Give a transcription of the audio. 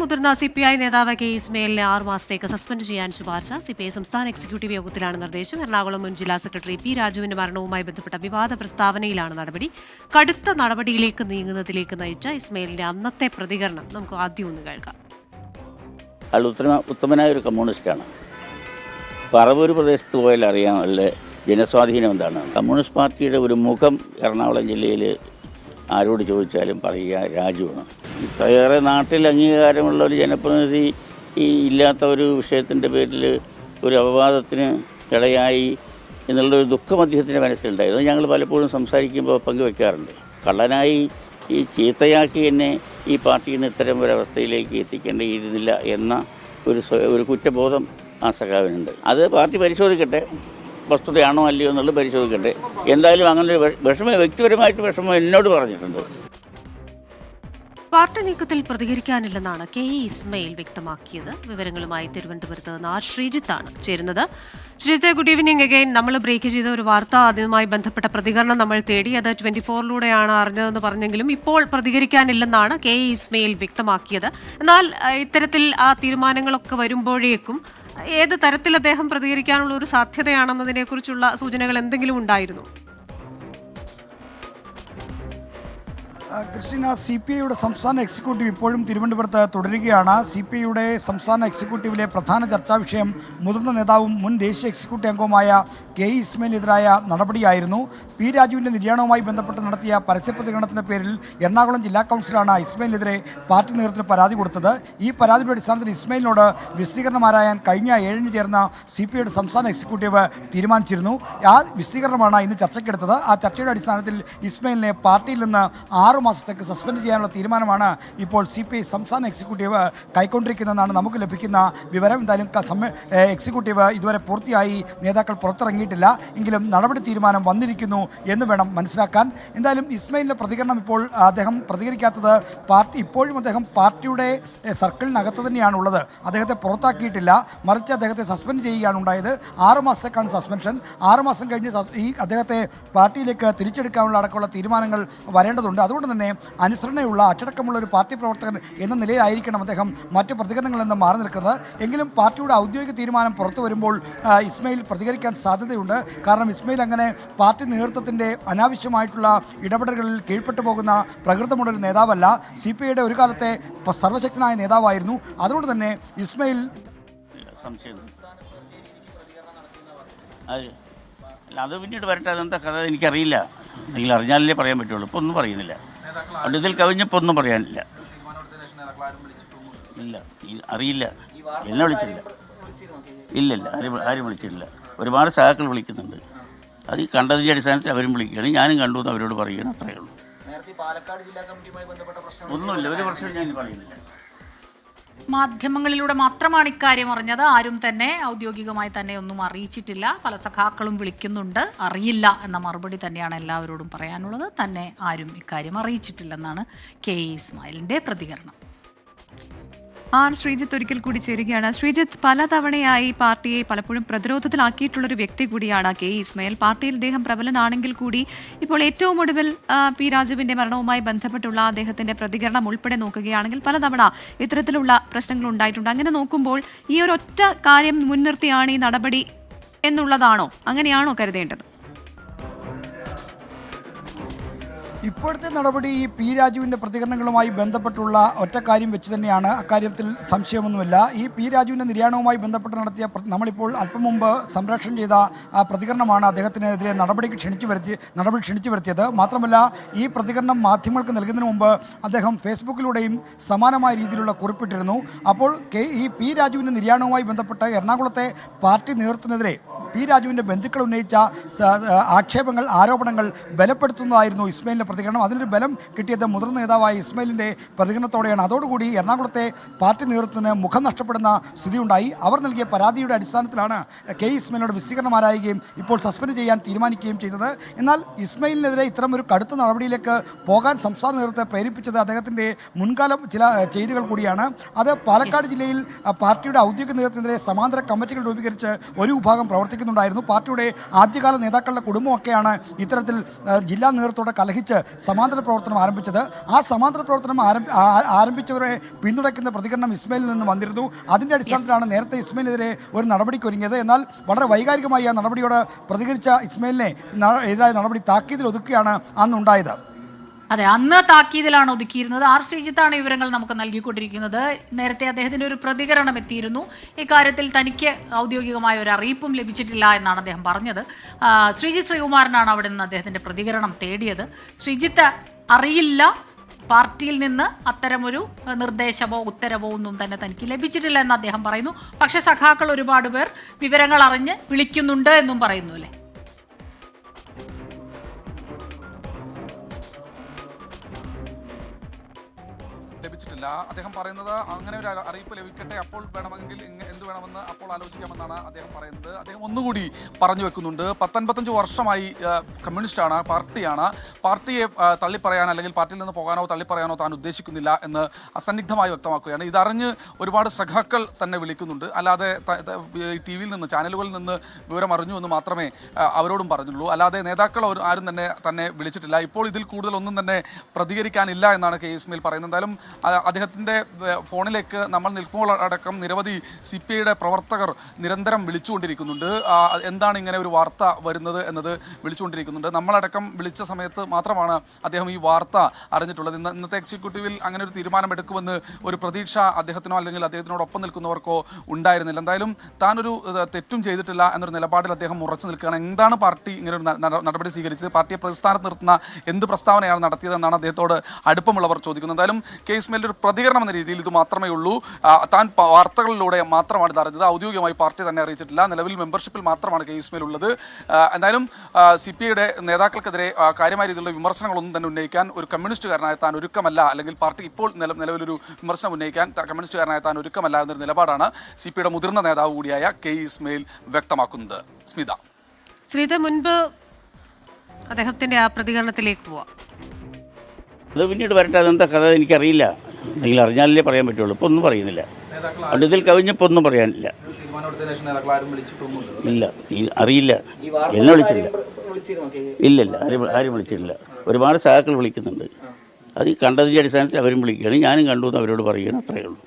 മുതിർന്ന CPI നേതാവ് K ഇസ്മയിലിനെ 6 മാസത്തേക്ക് സസ്പെൻഡ് ചെയ്യാൻ ശുപാർശ. CPI സംസ്ഥാന എക്സിക്യൂട്ടീവ് യോഗത്തിലാണ് നിർദ്ദേശം. എറണാകുളം മുൻ ജില്ലാ സെക്രട്ടറി പി രാജുവിന്റെ മരണവുമായി ബന്ധപ്പെട്ട വിവാദ പ്രസ്താവനയിലാണ് നടപടി. കടുത്ത നടപടിയിലേക്ക് നീങ്ങുന്നതിലേക്ക് നയിച്ച ഇസ്മയിലിന്റെ അന്നത്തെ പ്രതികരണം നമുക്ക് ആദ്യം ഒന്ന് കേൾക്കാം. അയാൾ ഉത്തമനായ ഒരു കമ്മ്യൂണിസ്റ്റാണ്. പറവൂർ പ്രദേശത്ത് പോയാൽ അറിയാം അല്ലെ ജനസ്വാധീനം എന്താണ്. കമ്മ്യൂണിസ്റ്റ് പാർട്ടിയുടെ ഒരു മുഖം എറണാകുളം ജില്ലയിൽ ആരോട് ചോദിച്ചാലും പറയുക രാജുവാണ്. ഇത്രയേറെ നാട്ടിൽ അംഗീകാരമുള്ള ഒരു ജനപ്രതിനിധി ഇല്ലാത്ത ഒരു വിഷയത്തിൻ്റെ പേരിൽ ഒരു അപവാദത്തിന് ഇടയായി എന്നുള്ളൊരു ദുഃഖം അദ്ദേഹത്തിൻ്റെ മനസ്സിലുണ്ടായിരുന്നു. ഞങ്ങൾ പലപ്പോഴും സംസാരിക്കുമ്പോൾ പങ്കുവെക്കാറുണ്ട്. കള്ളനായി ചീത്തയാക്കി എന്നെ ഈ പാർട്ടിയിൽ നിന്ന് ഇത്തരം ഒരവസ്ഥയിലേക്ക് എത്തിക്കേണ്ടിയിരുന്നില്ല എന്ന ഒരു കുറ്റബോധം ആ സഖാവിനുണ്ട്. അത് പാർട്ടി പരിശോധിക്കട്ടെ, വസ്തുതയാണോ അല്ലയോ എന്നുള്ളത് പരിശോധിക്കട്ടെ. എന്തായാലും അങ്ങനെ ഒരു വ്യക്തിപരമായിട്ട് വിഷമം എന്നോട് പറഞ്ഞിട്ടുണ്ട്. പാർട്ടി നീക്കത്തിൽ പ്രതികരിക്കാനില്ലെന്നാണ് കെ ഇസ്മയിൽ വ്യക്തമാക്കിയത്. വിവരങ്ങളുമായി തിരുവനന്തപുരത്ത് നിന്ന് ശ്രീജിത്താണ് ചേരുന്നത്. Sreejith, good evening again. നമ്മൾ ബ്രേക്ക് ചെയ്ത ഒരു വാർത്ത, അതുമായി ബന്ധപ്പെട്ട പ്രതികരണം നമ്മൾ തേടി. അത് 24-ലൂടെയാണ് അറിഞ്ഞതെന്ന് പറഞ്ഞെങ്കിലും ഇപ്പോൾ പ്രതികരിക്കാനില്ലെന്നാണ് കെ ഇസ്മയിൽ വ്യക്തമാക്കിയത്. എന്നാൽ ഇത്തരത്തിൽ ആ തീരുമാനങ്ങളൊക്കെ വരുമ്പോഴേക്കും ഏത് തരത്തിൽ അദ്ദേഹം പ്രതികരിക്കാനുള്ള ഒരു സാധ്യതയാണെന്നതിനെക്കുറിച്ചുള്ള സൂചനകൾ എന്തെങ്കിലും ഉണ്ടായിരുന്നു? ക്രിസ്റ്റീന, CPIയുടെ സംസ്ഥാന എക്സിക്യൂട്ടീവ് ഇപ്പോഴും തിരുവനന്തപുരത്ത് തുടരുകയാണ്. CPIയുടെ സംസ്ഥാന എക്സിക്യൂട്ടീവിലെ പ്രധാന ചർച്ചാ വിഷയം മുതിർന്ന നേതാവും മുൻ ദേശീയ എക്സിക്യൂട്ടീവ് അംഗവുമായ കെ ഇസ്മയിലിനെതിരായ നടപടിയായിരുന്നു. പി രാജുവിൻ്റെ നിര്യാണവുമായി ബന്ധപ്പെട്ട് നടത്തിയ പരസ്യ പ്രതികരണത്തിൻ്റെ പേരിൽ എറണാകുളം ജില്ലാ കൗൺസിലാണ് ഇസ്മയിലിനെതിരെ പാർട്ടി നേതൃത്വത്തിന് പരാതി കൊടുത്തത്. ഈ പരാതിയുടെ അടിസ്ഥാനത്തിൽ ഇസ്മയിലിനോട് വിശദീകരണം ആരായാൻ കഴിഞ്ഞ 7-ന് ചേർന്ന CPIയുടെ സംസ്ഥാന എക്സിക്യൂട്ടീവ് തീരുമാനിച്ചിരുന്നു. ആ വിശദീകരണമാണ് ഇന്ന് ചർച്ചയ്ക്കെടുത്തത്. ആ ചർച്ചയുടെ അടിസ്ഥാനത്തിൽ ഇസ്മയിലിനെ പാർട്ടിയിൽ നിന്ന് 6 മാസത്തേക്ക് സസ്പെൻഡ് ചെയ്യാനുള്ള തീരുമാനമാണ് ഇപ്പോൾ CPI സംസ്ഥാന എക്സിക്യൂട്ടീവ് കൈക്കൊണ്ടിരിക്കുന്നതെന്നാണ് നമുക്ക് ലഭിക്കുന്ന വിവരം. എന്തായാലും എക്സിക്യൂട്ടീവ് ഇതുവരെ പൂർത്തിയായി നേതാക്കൾ പുറത്തിറങ്ങിയിട്ടില്ല. എങ്കിലും നടപടി തീരുമാനം വന്നിരിക്കുന്നു എന്ന് വേണം മനസ്സിലാക്കാൻ. എന്തായാലും ഇസ്മയിലിൻ്റെ പ്രതികരണം ഇപ്പോൾ അദ്ദേഹം പ്രതികരിക്കാത്തത് ഇപ്പോഴും അദ്ദേഹം പാർട്ടിയുടെ സർക്കിളിനകത്ത് തന്നെയാണുള്ളത്. അദ്ദേഹത്തെ പുറത്താക്കിയിട്ടില്ല, മറിച്ച് അദ്ദേഹത്തെ സസ്പെൻഡ് ചെയ്യുകയാണ് ഉണ്ടായത്. 6 മാസത്തേക്കാണ് സസ്പെൻഷൻ. 6 മാസം കഴിഞ്ഞ് അദ്ദേഹത്തെ പാർട്ടിയിലേക്ക് തിരിച്ചെടുക്കാനുള്ള അടക്കമുള്ള തീരുമാനങ്ങൾ വരേണ്ടതുണ്ട്. അതുകൊണ്ട് തന്നെ അനുസരണയുള്ള അച്ചടക്കമുള്ള ഒരു പാർട്ടി പ്രവർത്തകൻ എന്ന നിലയിലായിരിക്കണം അദ്ദേഹം മറ്റ് പ്രതികരണങ്ങളിൽ നിന്ന് മാറി നിൽക്കുന്നത്. എങ്കിലും പാർട്ടിയുടെ ഔദ്യോഗിക തീരുമാനം പുറത്തു വരുമ്പോൾ ഇസ്മയിൽ പ്രതികരിക്കാൻ സാധ്യതയുണ്ട്. കാരണം ഇസ്മയിൽ അങ്ങനെ പാർട്ടി നേതൃത്വത്തിൻ്റെ അനാവശ്യമായിട്ടുള്ള ഇടപെടലുകളിൽ കീഴ്പ്പെട്ടു പോകുന്ന പ്രകൃതമുള്ളൊരു നേതാവല്ല. CPIയുടെ ഒരു കാലത്തെ സർവശക്തനായ നേതാവായിരുന്നു. അതുകൊണ്ട് തന്നെ ഇസ്മയിൽ അത് പിന്നീട് വരട്ടെ. അതെന്താ കഥ എനിക്കറിയില്ല. നിങ്ങൾ അറിഞ്ഞാലേ പറയാൻ പറ്റുള്ളൂ. ഇപ്പോൾ ഒന്നും പറയുന്നില്ല. അതുകൊണ്ട് ഇതിൽ കവിഞ്ഞപ്പോൾ ഒന്നും പറയാനില്ല. ഇല്ല, അറിയില്ല. എന്നെ വിളിച്ചില്ല. ഇല്ലല്ല, ആരും വിളിച്ചിട്ടില്ല. ഒരുപാട് സഹാക്കൾ വിളിക്കുന്നുണ്ട്. അത് ഈ കണ്ടതിൻ്റെ അടിസ്ഥാനത്തിൽ അവരും വിളിക്കുകയാണ്. ഞാനും കണ്ടു എന്ന് അവരോട് പറയുകയാണ്. അത്രയേ ഉള്ളൂ. ഒന്നുമില്ല, ഒരു പ്രശ്നം ഞാൻ പറയുന്നില്ല. മാധ്യമങ്ങളിലൂടെ മാത്രമാണ് ഇക്കാര്യം അറിഞ്ഞത്. ആരും തന്നെ ഔദ്യോഗികമായി തന്നെ ഒന്നും അറിയിച്ചിട്ടില്ല. പല സഖാക്കളും വിളിക്കുന്നുണ്ട്, അറിയില്ല എന്ന മറുപടി തന്നെയാണ് എല്ലാവരോടും പറയാനുള്ളത്. തന്നെ ആരും ഇക്കാര്യം അറിയിച്ചിട്ടില്ലെന്നാണ് കെ ഇസ്മായിലിൻ്റെ പ്രതികരണം. ശ്രീജിത്ത് ഒരിക്കൽ കൂടി ചേരുകയാണ്. ശ്രീജിത്ത്, പലതവണയായി പാർട്ടിയെ പലപ്പോഴും പ്രതിരോധത്തിലാക്കിയിട്ടുള്ളൊരു വ്യക്തി കൂടിയാണ് കെ ഇസ്മയിൽ. പാർട്ടിയിൽ അദ്ദേഹം പ്രബലനാണെങ്കിൽ കൂടി ഇപ്പോൾ ഏറ്റവും ഒടുവിൽ പി രാജുവിന്റെ മരണവുമായി ബന്ധപ്പെട്ടുള്ള അദ്ദേഹത്തിന്റെ പ്രതികരണം ഉൾപ്പെടെ നോക്കുകയാണെങ്കിൽ പലതവണ ഇത്തരത്തിലുള്ള പ്രശ്നങ്ങൾ ഉണ്ടായിട്ടുണ്ട്. അങ്ങനെ നോക്കുമ്പോൾ ഈ ഒരു ഒറ്റ കാര്യം മുൻനിർത്തിയാണ് ഈ നടപടി എന്നുള്ളതാണോ, അങ്ങനെയാണോ കരുതേണ്ടത്? ഇപ്പോഴത്തെ നടപടി ഈ പി രാജുവിൻ്റെ പ്രതികരണങ്ങളുമായി ബന്ധപ്പെട്ടുള്ള ഒറ്റ കാര്യം വെച്ച് തന്നെയാണ്. അക്കാര്യത്തിൽ സംശയമൊന്നുമില്ല. ഈ പി രാജുവിൻ്റെ നിര്യാണവുമായി ബന്ധപ്പെട്ട് നടത്തിയ നമ്മളിപ്പോൾ അല്പം മുമ്പ് സംപ്രേഷണം ചെയ്ത ആ പ്രതികരണമാണ് അദ്ദേഹത്തിനെതിരെ നടപടി ക്ഷണിച്ചു വരുത്തിയത്. മാത്രമല്ല, ഈ പ്രതികരണം മാധ്യമങ്ങൾക്ക് നൽകുന്നതിന് മുമ്പ് അദ്ദേഹം ഫേസ്ബുക്കിലൂടെയും സമാനമായ രീതിയിലുള്ള കുറിപ്പിട്ടിരുന്നു. അപ്പോൾ ഈ പി രാജുവിൻ്റെ നിര്യാണവുമായി ബന്ധപ്പെട്ട് എറണാകുളത്തെ പാർട്ടി നേതൃത്വത്തിനെതിരെ പി രാജുവിൻ്റെ ബന്ധുക്കൾ ഉന്നയിച്ച ആരോപണങ്ങൾ ബലപ്പെടുത്തുന്നതായിരുന്നു ഇസ്മയിലിൻ്റെ പ്രതികരണം. അതിനൊരു ബലം കിട്ടിയത് മുതിർന്ന നേതാവായ ഇസ്മയിലിൻ്റെ പ്രതികരണത്തോടെയാണ്. അതോടുകൂടി എറണാകുളത്തെ പാർട്ടി നേതൃത്വത്തിന് മുഖം നഷ്ടപ്പെടുന്ന സ്ഥിതിയുണ്ടായി. അവർ നൽകിയ പരാതിയുടെ അടിസ്ഥാനത്തിലാണ് കെ ഇസ്മയിലിനോട് വിശദീകരണം ആരായുകയും ഇപ്പോൾ സസ്പെൻഡ് ചെയ്യാൻ തീരുമാനിക്കുകയും ചെയ്തത്. എന്നാൽ ഇസ്മയിലിനെതിരെ ഇത്തരമൊരു കടുത്ത നടപടിയിലേക്ക് പോകാൻ സംസ്ഥാന നേതൃത്വത്തെ പ്രേരിപ്പിച്ചത് അദ്ദേഹത്തിൻ്റെ മുൻകാലം ചില ചെയ്തികൾ കൂടിയാണ്. അത് പാലക്കാട് ജില്ലയിൽ പാർട്ടിയുടെ ഔദ്യോഗിക നേതൃത്വത്തിനെതിരെ സമാന്തര കമ്മിറ്റികൾ രൂപീകരിച്ച് ഒരു വിഭാഗം പ്രവർത്തിക്കും പ്രവർത്തിക്കുന്നുണ്ടായിരുന്നു. പാർട്ടിയുടെ ആദ്യകാല നേതാക്കളുടെ കുടുംബമൊക്കെയാണ് ഇത്തരത്തിൽ ജില്ലാ നേതൃത്വത്തോടെ കലഹിച്ച് സമാന്തര പ്രവർത്തനം ആരംഭിച്ചത്. ആ സമാന്തര പ്രവർത്തനം ആരംഭിച്ചവരെ പിന്തുണയ്ക്കുന്ന പ്രതികരണം ഇസ്മയിലിൽ നിന്ന് വന്നിരുന്നു. അതിൻ്റെ അടിസ്ഥാനത്തിലാണ് നേരത്തെ ഇസ്മയിലിനെതിരെ ഒരു നടപടിക്ക് ഒരുങ്ങിയത്. എന്നാൽ വളരെ വൈകാരികമായി ആ നടപടിയോട് പ്രതികരിച്ച ഇസ്മയിലിനെ എതിരായ നടപടി താക്കീതിൽ ഒതുക്കുകയാണ് അന്നുണ്ടായത്. അതെ, അന്ന് താക്കീതിലാണ് ഒതുക്കിയിരുന്നത്. ആർ ശ്രീജിത്താണ് വിവരങ്ങൾ നമുക്ക് നൽകിക്കൊണ്ടിരിക്കുന്നത്. നേരത്തെ അദ്ദേഹത്തിന്റെ ഒരു പ്രതികരണം എത്തിയിരുന്നു. ഇക്കാര്യത്തിൽ തനിക്ക് ഔദ്യോഗികമായ ഒരു അറിയിപ്പും ലഭിച്ചിട്ടില്ല എന്നാണ് അദ്ദേഹം പറഞ്ഞത്. ശ്രീജിത്ത് ശ്രീകുമാരനാണ് അവിടെ നിന്ന് അദ്ദേഹത്തിന്റെ പ്രതികരണം തേടിയത്. ശ്രീജിത്ത് അറിയില്ല, പാർട്ടിയിൽ നിന്ന് അത്തരമൊരു നിർദ്ദേശമോ ഉത്തരവോ ഒന്നും തന്നെ തനിക്ക് ലഭിച്ചിട്ടില്ല എന്ന് അദ്ദേഹം പറയുന്നു. പക്ഷേ സഖാക്കൾ ഒരുപാട് പേർ വിവരങ്ങൾ അറിഞ്ഞ് വിളിക്കുന്നുണ്ട് എന്നും പറയുന്നു അല്ലേ? ലഭിച്ചിട്ടില്ല. അദ്ദേഹം പറയുന്നത് അങ്ങനെ ഒരു അറിയിപ്പ് ലഭിക്കട്ടെ, അപ്പോൾ വേണമെങ്കിൽ എന്ത് വേണമെന്ന് അപ്പോൾ ആലോചിക്കാമെന്നാണ് അദ്ദേഹം പറയുന്നത്. അദ്ദേഹം ഒന്നുകൂടി പറഞ്ഞു വെക്കുന്നുണ്ട്, 55 വർഷമായി കമ്മ്യൂണിസ്റ്റാണ്, പാർട്ടിയാണ്. പാർട്ടിയെ തള്ളിപ്പറയാൻ അല്ലെങ്കിൽ പാർട്ടിയിൽ നിന്ന് പോകാനോ തള്ളിപ്പറയാനോ താൻ ഉദ്ദേശിക്കുന്നില്ല എന്ന് അസന്നിഗ്ധമായി വ്യക്തമാക്കുകയാണ്. ഇതറിഞ്ഞ് ഒരുപാട് സഖാക്കൾ തന്നെ വിളിക്കുന്നുണ്ട്. അല്ലാതെ TV-യിൽ നിന്ന്, ചാനലുകളിൽ നിന്ന് വിവരം അറിഞ്ഞു എന്ന് മാത്രമേ അവരോടും പറഞ്ഞുള്ളൂ. അല്ലാതെ നേതാക്കൾ ആരും തന്നെ വിളിച്ചിട്ടില്ല. ഇപ്പോൾ ഇതിൽ കൂടുതലൊന്നും തന്നെ പ്രതികരിക്കാനില്ല എന്നാണ് കെ ഇസ്മയിൽ പറയുന്നത്. എന്തായാലും അദ്ദേഹത്തിൻ്റെ ഫോണിലേക്ക് നമ്മൾ നിൽക്കുമ്പോൾ അടക്കം നിരവധി CPI-യുടെ പ്രവർത്തകർ നിരന്തരം വിളിച്ചുകൊണ്ടിരിക്കുന്നുണ്ട്. എന്താണ് ഇങ്ങനെ ഒരു വാർത്ത വരുന്നത് എന്നത് വിളിച്ചുകൊണ്ടിരിക്കുന്നുണ്ട്. നമ്മളടക്കം വിളിച്ച സമയത്ത് മാത്രമാണ് അദ്ദേഹം ഈ വാർത്ത അറിഞ്ഞിട്ടുള്ളത്. ഇന്നത്തെ എക്സിക്യൂട്ടീവിൽ അങ്ങനെ ഒരു തീരുമാനമെടുക്കുമെന്ന് ഒരു പ്രതീക്ഷ അദ്ദേഹത്തിനോ അല്ലെങ്കിൽ അദ്ദേഹത്തിനോടൊപ്പം നിൽക്കുന്നവർക്കോ ഉണ്ടായിരുന്നില്ല. എന്തായാലും താനൊരു തെറ്റും ചെയ്തിട്ടില്ല എന്നൊരു നിലപാടിൽ അദ്ദേഹം ഉറച്ചു നിൽക്കുകയാണ്. എന്താണ് പാർട്ടി ഇങ്ങനെ ഒരു നടപടി സ്വീകരിച്ചത്, പാർട്ടിയെ പ്രതിസ്ഥാനത്ത് നിർത്തുന്ന എന്ത് പ്രസ്താവനയാണ് നടത്തിയതെന്നാണ് അദ്ദേഹത്തോട് അടുപ്പമുള്ളവർ ചോദിക്കുന്നത്. എന്തായാലും കെ ഇസ്മയിലിന്റെ ഒരു പ്രതികരണം എന്ന രീതിയിൽ ഇത് മാത്രമേ ഉള്ളൂ. താൻ വാർത്തകളിലൂടെ മാത്രമാണ് ഇത് അറിഞ്ഞത്. ഔദ്യോഗികമായി പാർട്ടി തന്നെ അറിയിച്ചിട്ടില്ല. നിലവിൽ മെമ്പർഷിപ്പിൽ മാത്രമാണ് കെ ഇസ്മയിൽ ഉള്ളത്. എന്തായാലും CPI-യുടെ നേതാക്കൾക്കെതിരെ കാര്യമായ രീതിയിലുള്ള വിമർശനങ്ങളൊന്നും തന്നെ ഉന്നയിക്കാൻ ഒരു കമ്മ്യൂണിസ്റ്റുകാരനായ താൻ ഒരുക്കമല്ല, അല്ലെങ്കിൽ പാർട്ടി ഇപ്പോൾ നിലവിലൊരു വിമർശനം ഉന്നയിക്കാൻ കമ്മ്യൂണിസ്റ്റുകാരനായ താൻ ഒരുക്കമല്ല എന്നൊരു നിലപാടാണ് CPI-യുടെ മുതിർന്ന നേതാവ് കൂടിയായ കെ ഇസ്മയിൽ വ്യക്തമാക്കുന്നത്. സ്മിത, മുൻപ് അദ്ദേഹത്തിന്റെ ആ പ്രതികരണത്തിലേക്ക് പോവാം. അത് പിന്നീട് വരട്ടെ, അതെന്താ കഥ എനിക്കറിയില്ല. എന്തെങ്കിലും അറിഞ്ഞാലല്ലേ പറയാൻ പറ്റുള്ളൂ. ഇപ്പോൾ ഒന്നും പറയുന്നില്ല. അതുകൊണ്ട് ഇതിൽ കവിഞ്ഞപ്പോൾ ഒന്നും പറയാനില്ല. ഇല്ല, അറിയില്ല. എന്നെ വിളിച്ചിട്ടില്ല. ഇല്ലല്ല, ആരും വിളിച്ചിട്ടില്ല. ഒരുപാട് സഹാക്കൾ വിളിക്കുന്നുണ്ട്. അത് ഈ കണ്ടതിൻ്റെ അടിസ്ഥാനത്തിൽ അവരും വിളിക്കുകയാണ്, ഞാനും കണ്ടു എന്ന് അവരോട് പറയുകയാണ്. അത്രയേ ഉള്ളൂ.